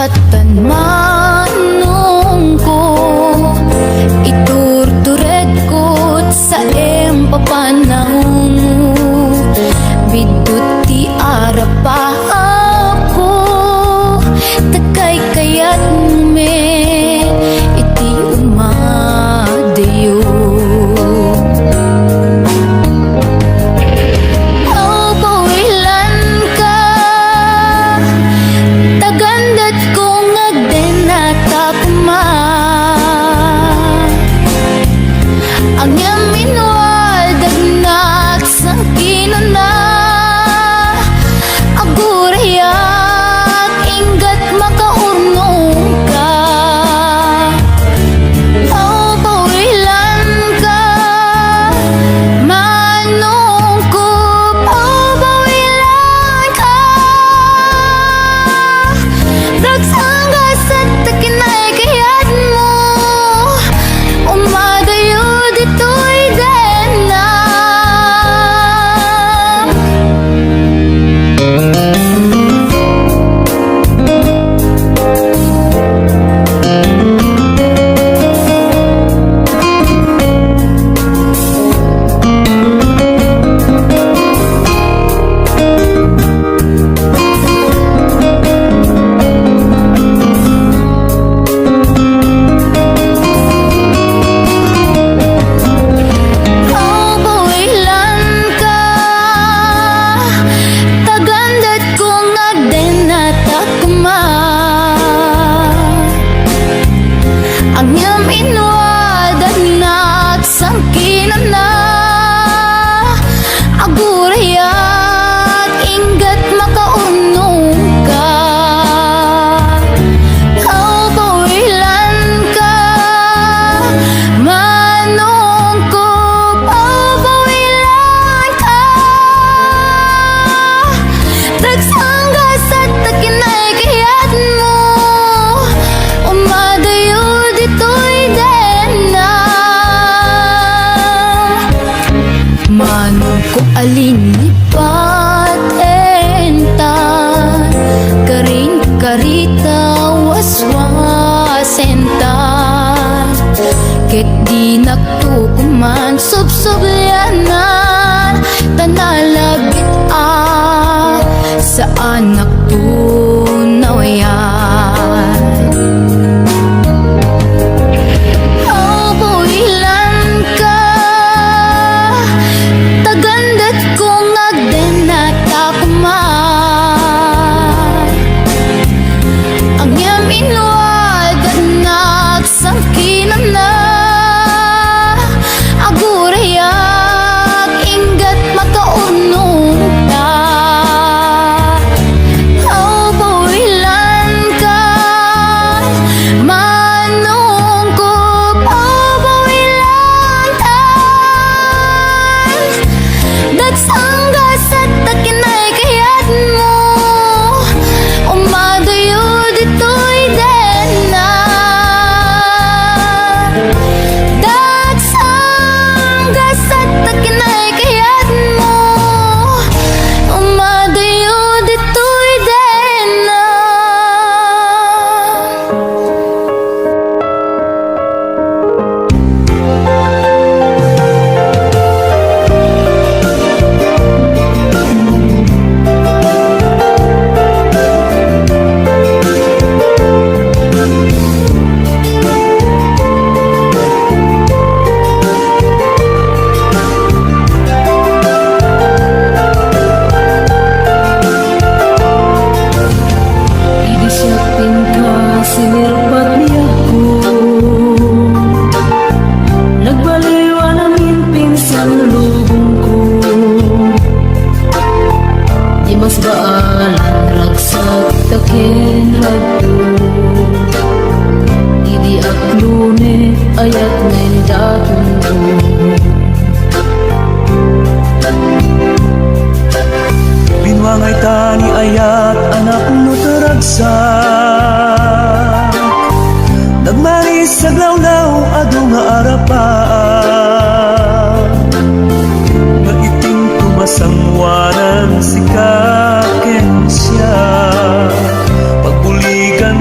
patan manong ko iturtured ko sa empapanahon bidot ti arapa ako takay kayat me iti umadayo. Ang yamin wadag na sang kinuna agurayak inggat makaunong ka o pawilan ka manong ko o pawilan ka dagsanga sa takinay kayat mo umadayo dito'y den na ang yamin wadag na sang kinuna agurayak inggat makaunong ka o pawilan ka manong ko o pawilan ka dagsangga sa takinay kayat mo umadayo dito'y den na manong ko alinipat entan karing karita waswasentan ket di naktukuman subsubyanan tanalagit sa anak tunaw yan. Ang yamin wadag na sang kinuna agurayak inggat makaunong ka o pawilan ka manong ko o pawilan ka dagsangga sa takinay kayat mo umadayo dito'y den na dagsangga sa takinay kayat mo umadayo dito'y den na. Sinirpat niya ko nagbaliwa namin pinsang lubong ko di mas baalan ragsak takin hagdo idi aklune ayat ngayon datong ko binwangay tani ayat anak no taragsak nagmanis sa glawlaw ado nga arapaan nga iting tumasangwanan si kaken siya pagbuligan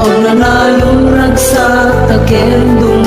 Og nanayon ragsa takendunglo.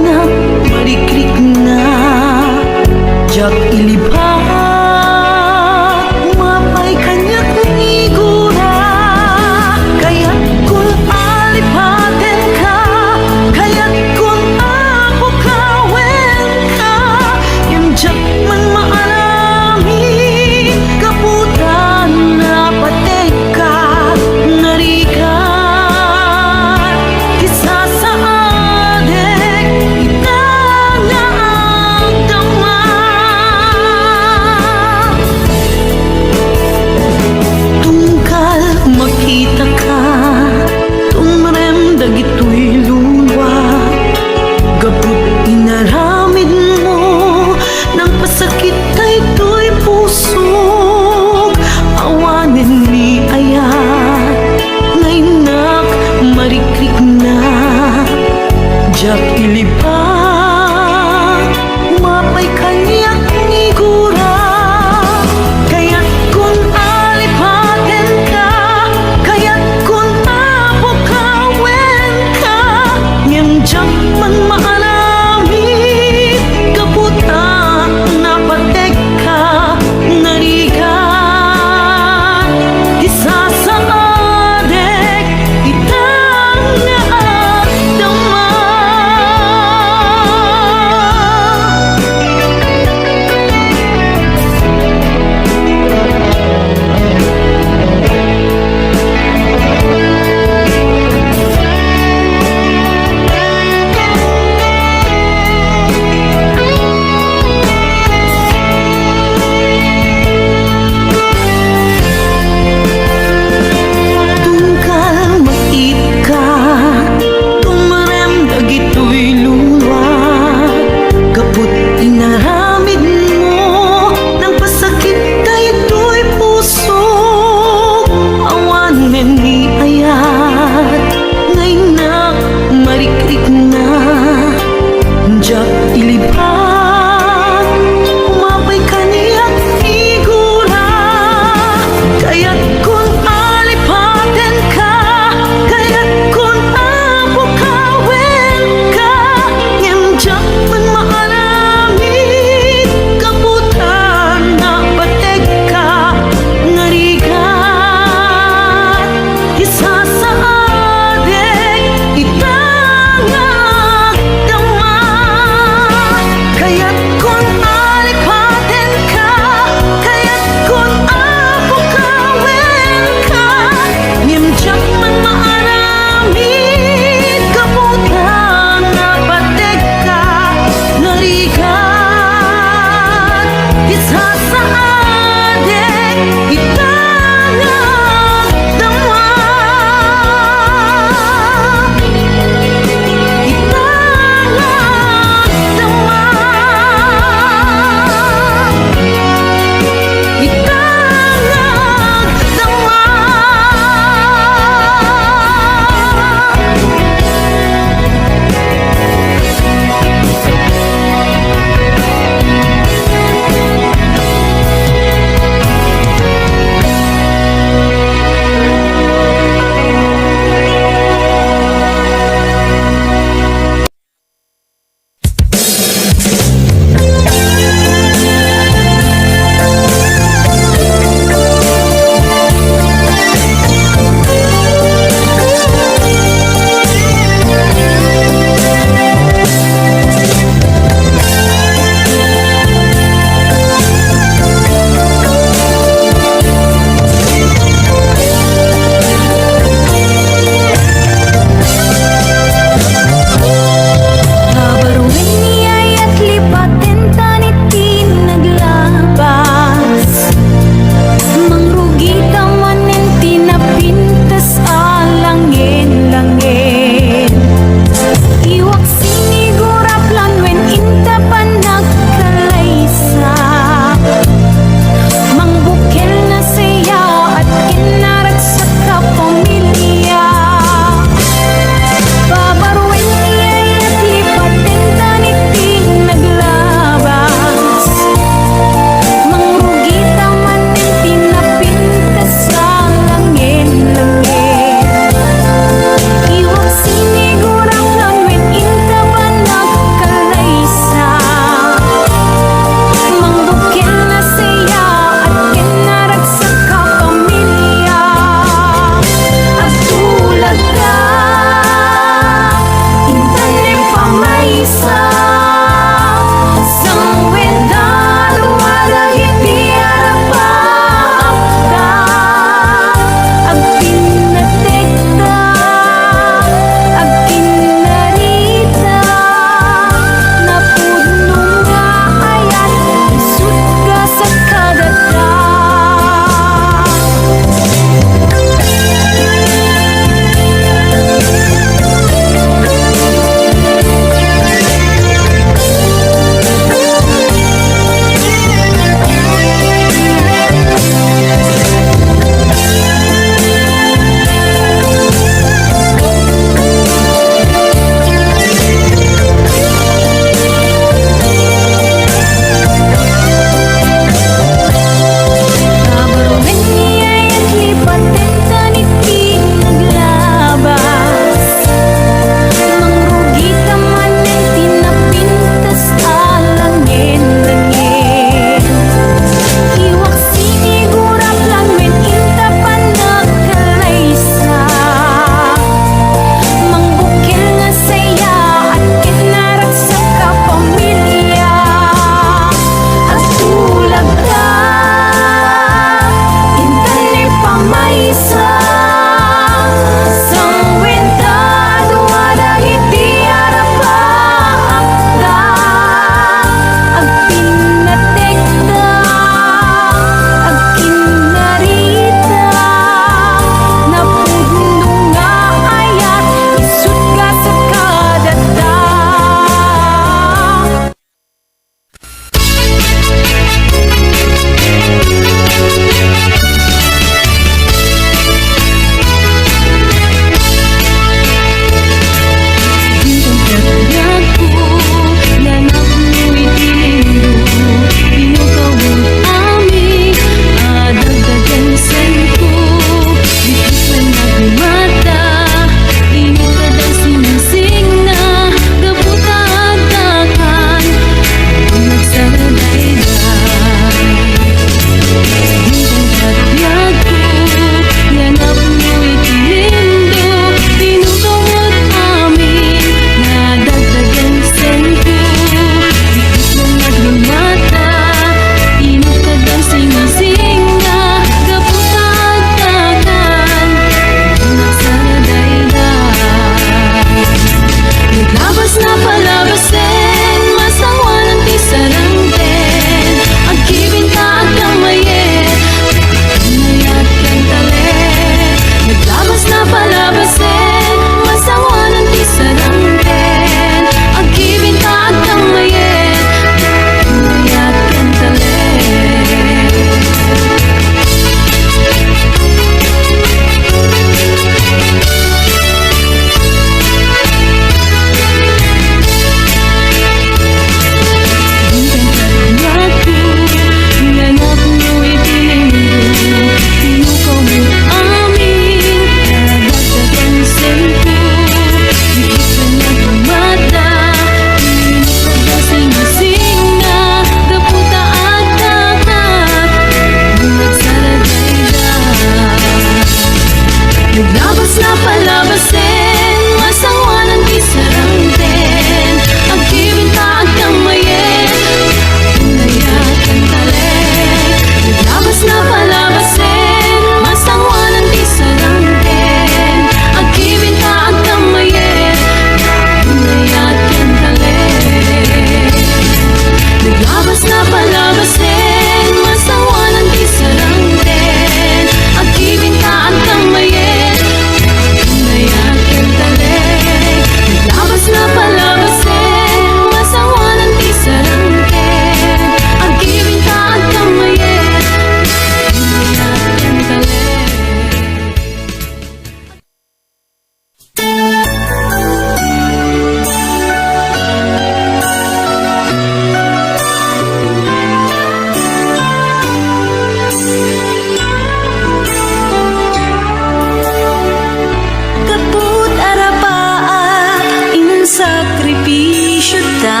syuta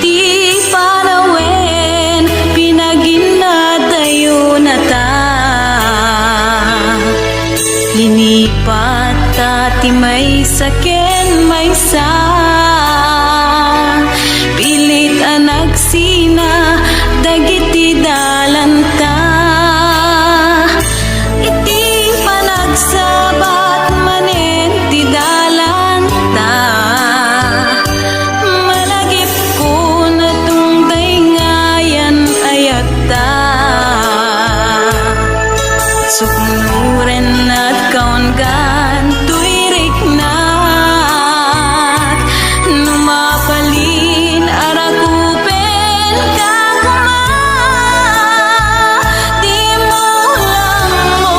ti panawen pinaginadayo na ta linipat ta ti may saken may sa pilit anagsina dagiti dalanta iti panagsabat manen ti dalanta malagip ko na tungday ngayan ayat ta suknuren at kaungan tuirik na numapalin arakupen kakuma di mo lang mo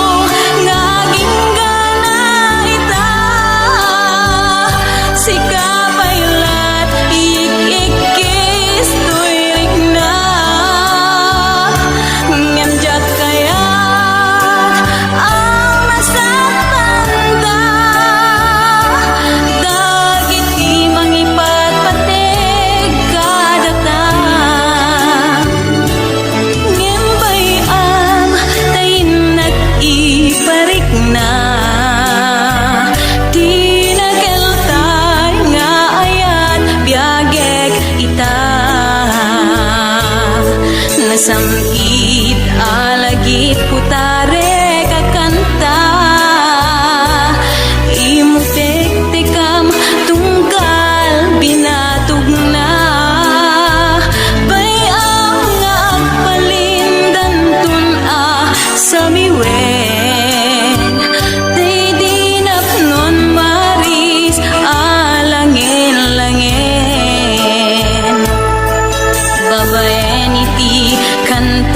ngaging ganaita sikapaylat ikikis tuirik na ngemjat kaya ang masapanda dagiti mangipatpateg kadata ngembay am tayin nag-iparik na tinagaltay nga ayat biagek ita nasamkit alagit putare kakanta imutek-tekam tunggal binatog na bayang nga agpalindan tun sa miwen day dinapnon maris alangin-langin babaen iti kanta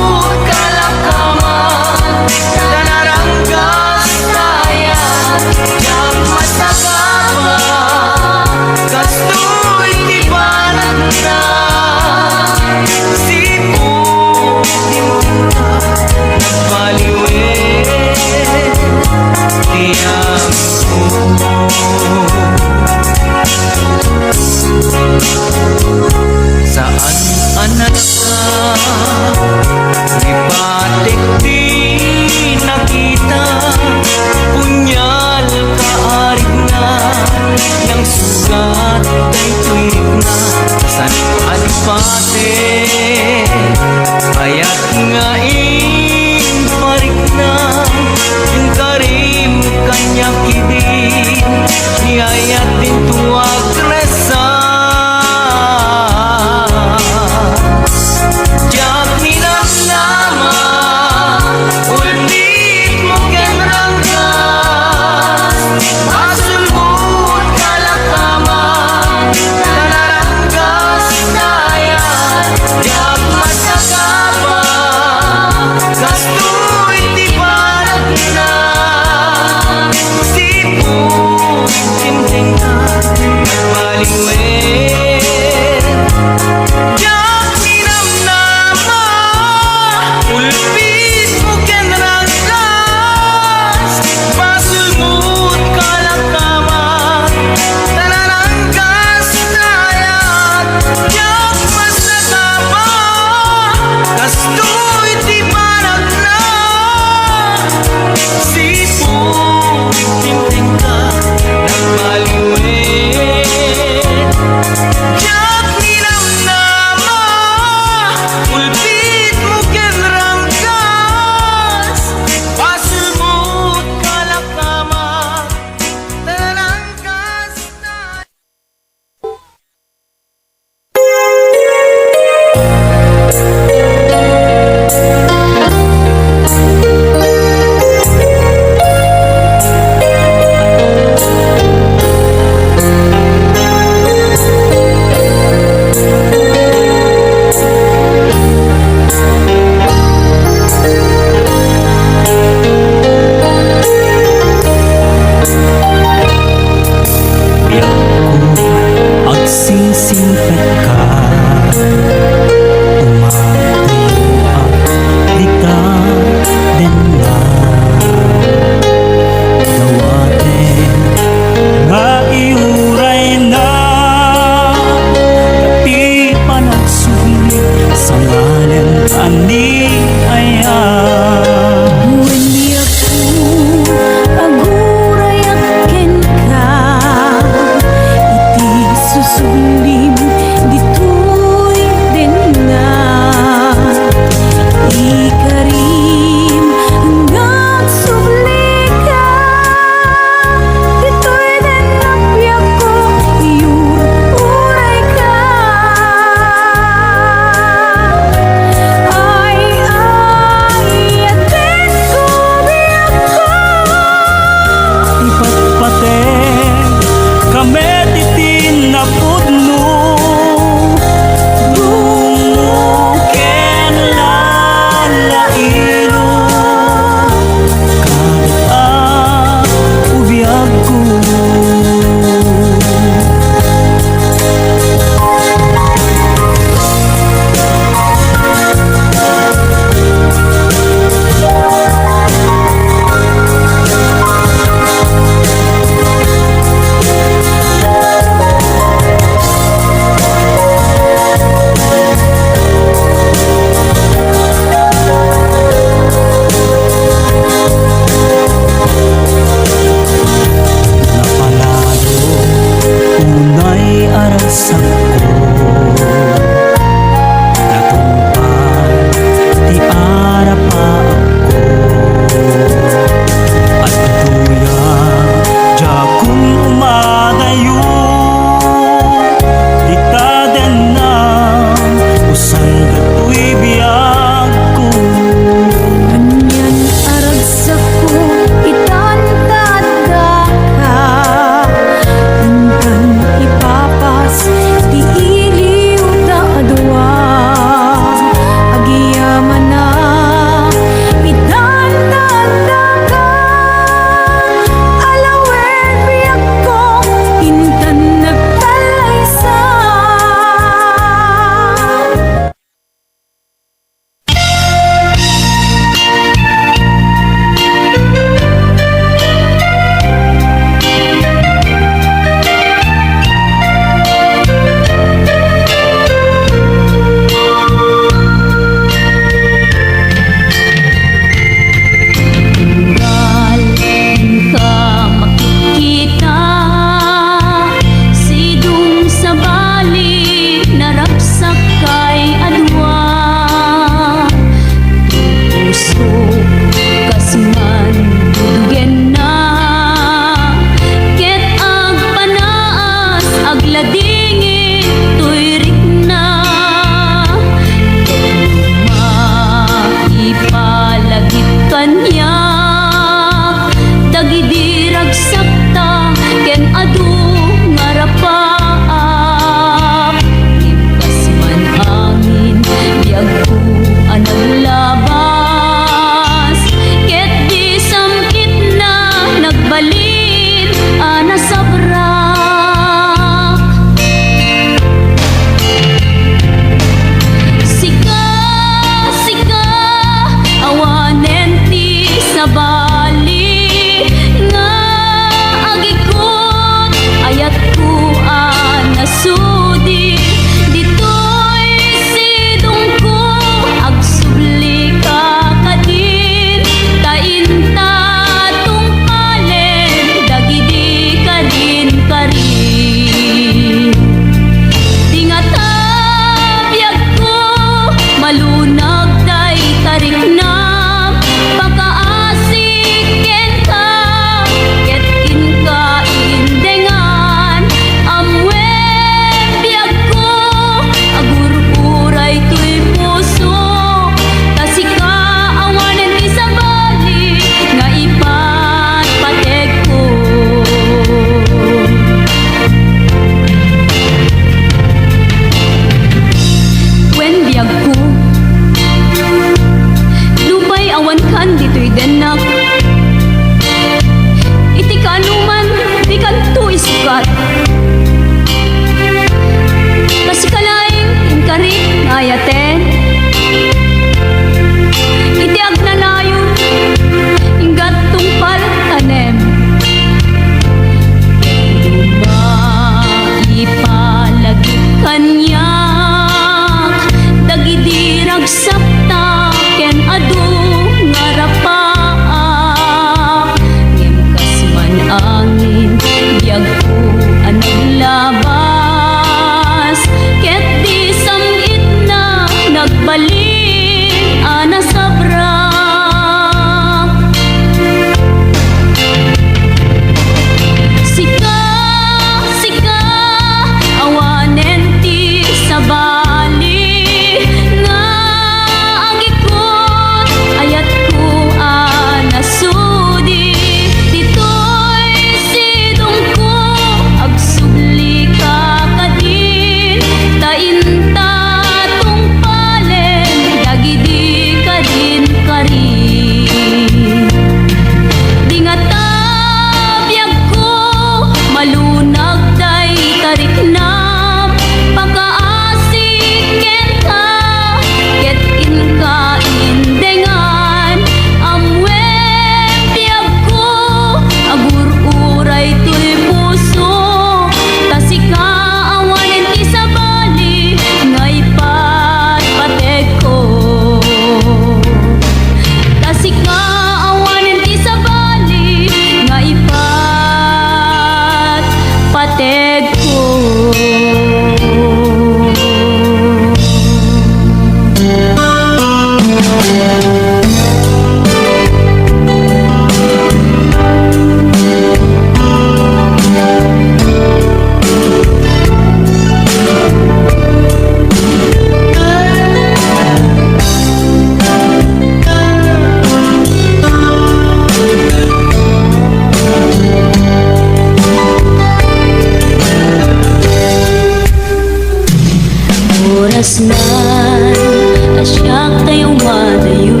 asyak tayo madayo.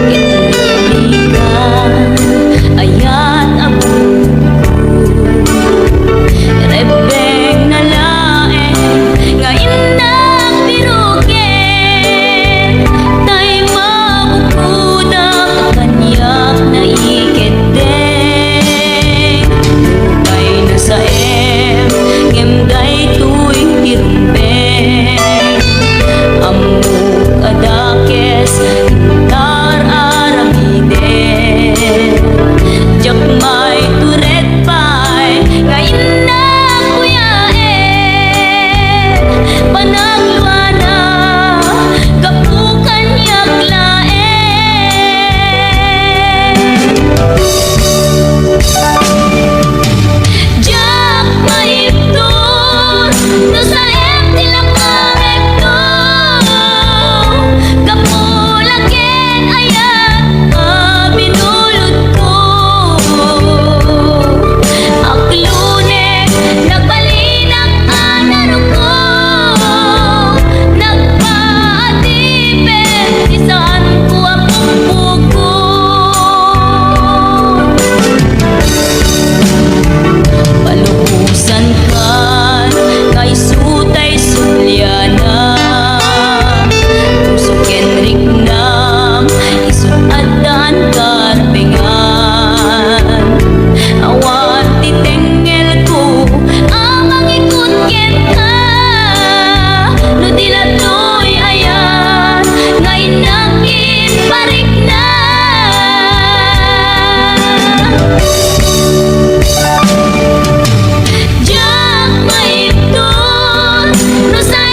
Italikan, ayat ako. Rebeng na laeng, ngayon na pinukin. Tay mabukudak, kanyak na iketeng. Lupay na sa gemday tuy tirumbeng. Amuk adakes, tar aramiden. Jakmay turet pay, ngayon na kuyaen. Panagluana, kapukan yak laen. Jak maipton, no sa tilang amekto. Kapulaken ayat, binulot ko. Aklunek, nagbalinang anaro ko. Nagpaatipin, isaan ko ang pumpuko. Palubusan kan, kay sutay sulyana. Puso kenrik nam, isuadan karpengan. Awan titengel ko, amang ikut ken ka. No dilatoy ayan, ngayon nakin parik na. Jak maipton, no sa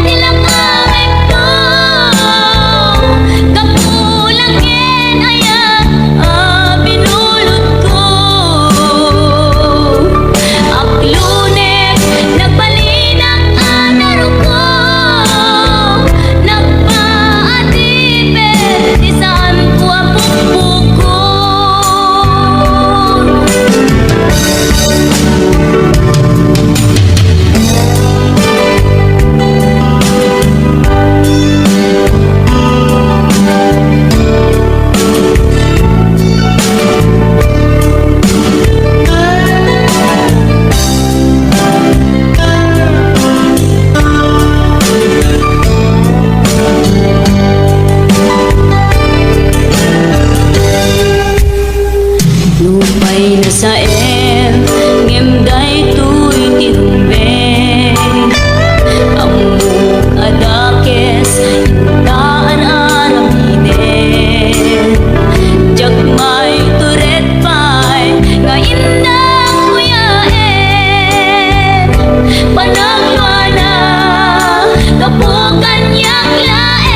tilang amekto. Kapulaken ayat, binulot ko. Aklunek, nagbalinang anaro ko. Nagpaatipin, isaan ko ang pumpuko. Lupay na sa gemday tuy tirumbeng. Amuk adakes, taan aramiden. Jakmay turet pay, ngayon na kuyaen. Panagluana, kapukan yak laen.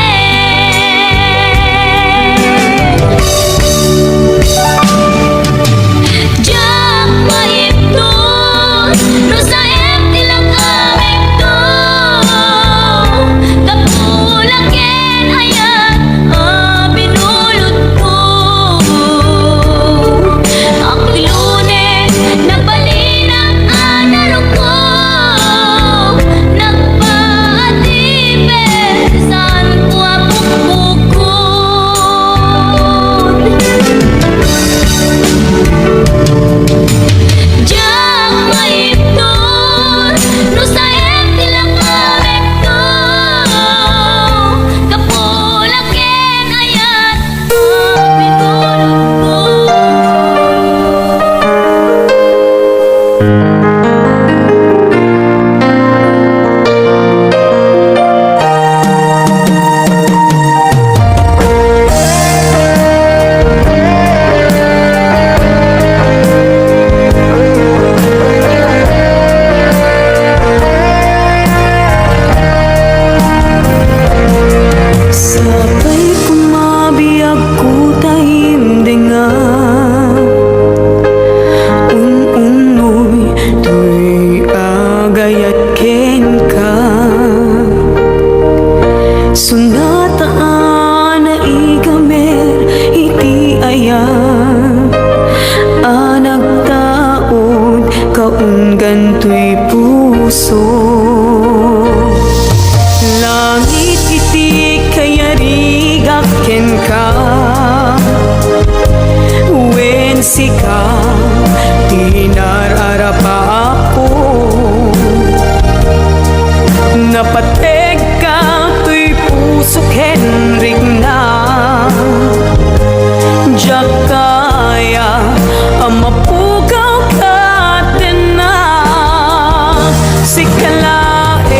Jak maipton, no sa tilang amekto. Kapulaken ayat, binulot ko. Aklunek, nagbalinang anaro ko. Nagpaatipin, saan ko ang pumukod. Jak maipton, no sa tilang amekto. Kapulaken ayat, binulot ko. Sabay kumabiyag ko tahimdingan. Ununoy tuy agayat ken ka. Sunataan na igamer iti ayan. Anak taon kaunggan tuy puso. pusok Henrik na Jakaya ang mapugaw ka din na si kalaeng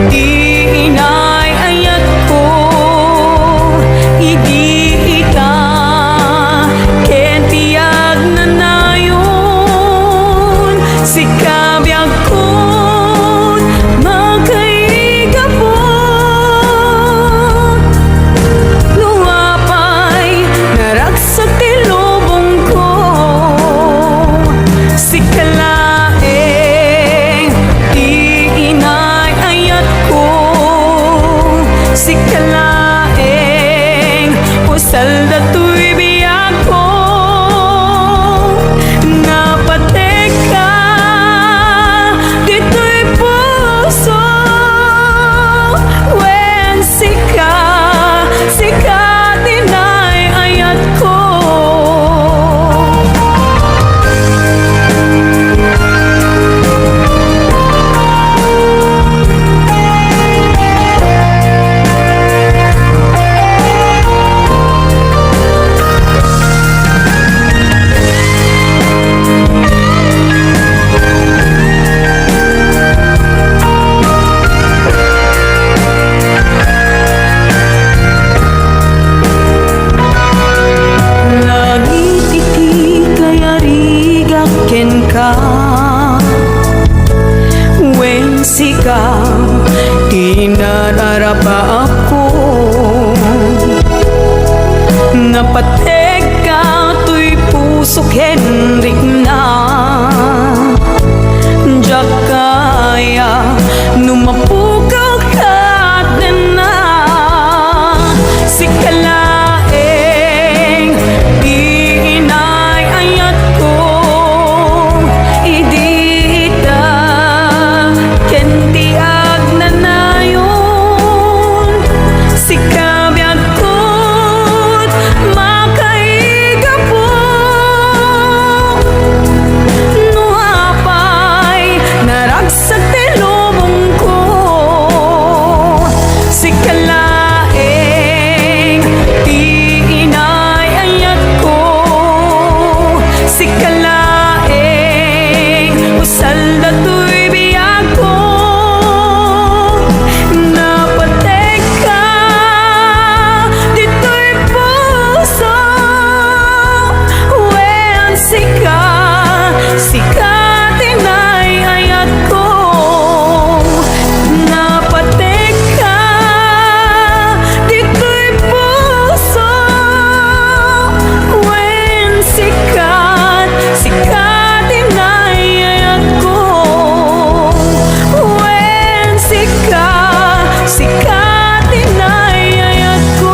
di inay ayat ko idi ita ken tiyag na nayon si kabiyag ko magkaigapon luwapay naragsak tilubong ko si kalaeng di inay ayat ko si kalaeng usal dato'y biyag ko napatek ka dito'y puso when sika dinay ayat ko Langit iti kaya rigak ken ka when sika tinararapa ako napatek ka to'y pusok Henrik na Jakaya numapugaw ka din na si kalaeng di inay ayat ko idi ita ken tiyag na nayon si kabiyag ko't makaigapon nuapay naragsak tilubong ko si kalaeng di inay ayat ko si kalaeng usal dato'y biyag ko napatek ka dito'y puso when sika dinay ayat ko napatek ka dito'y puso when sika dinay ayat ko when sika dinay ayat ko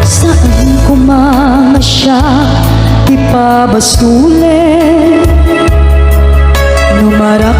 Saan kumamasya di pa basulit numarak